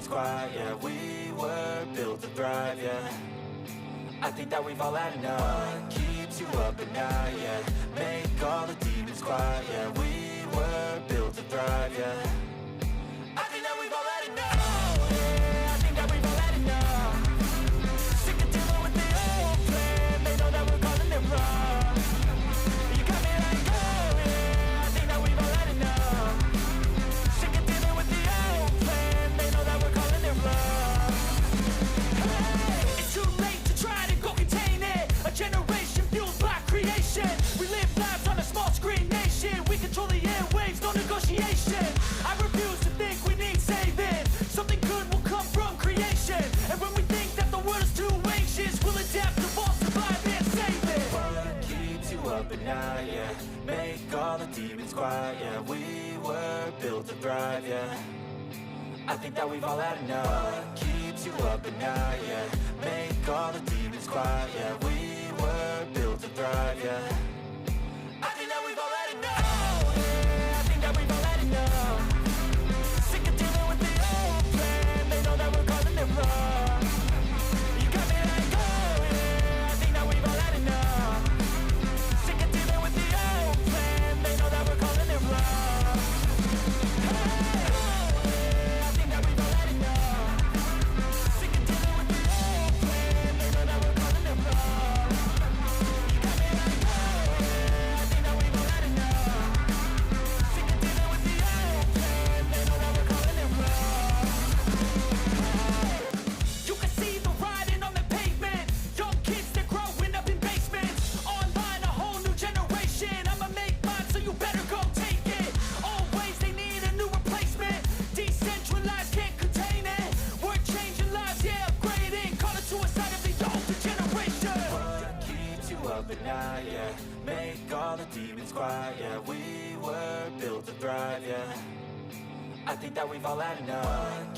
demons quiet, yeah. We were built to thrive, yeah. I think that we've all had enough. What keeps you up at night, yeah. Make all the demons quiet, yeah. We were built to thrive, yeah. I think that we've all had enough. Oh, yeah, I think that we've all had enough. Sick of dealing with the old plan. They know that we're calling it wrong. You got me like, oh yeah, I think that we've all had enough. Sick of dealing with the old plan. They know that we're calling it wrong. Hey, it's too late to try to go contain it. A generation fueled by creation. We live lives on a small screen nation. We control the airwaves, no negotiation. I refuse to think we need saving. Something good will come from creation. And when we think that the world is too anxious, we'll adapt, evolve, survive and save it. What keeps you up at night, yeah. Make all the demons quiet, yeah. We were built to thrive, yeah. I think that we've all had enough. What keeps you up at night, yeah. Make all the demons quiet, yeah. We were built to thrive, yeah. I think that we've all had enough. Oh, yeah, I think that we've all had enough. Sick of dealing with the old plan. They know that we're calling it wrong. You got me like, oh yeah, I think that we've all had enough. Sick of dealing with the old plan. They know that we're calling it wrong. Hey, oh yeah, I think that we've all had enough. Sick of dealing with the old plan. They know that we're calling it wrong. You got me like, oh yeah, I think that we've all had enough. Sick of dealing with the old plan. They know that we're calling it wrong. You can see the writing on the pavement. Young kids, they're growing up in basements. Online, a whole new generation. I'ma make mine, so you better go take it. Always they need a new replacement. Decentralized, can't contain it. We're changing lives, yeah, upgrading. Call it suicide of the older generation. What keeps you up at night, yeah. Make all the demons quiet, yeah. We were built to thrive, yeah. I think that we've all had enough. What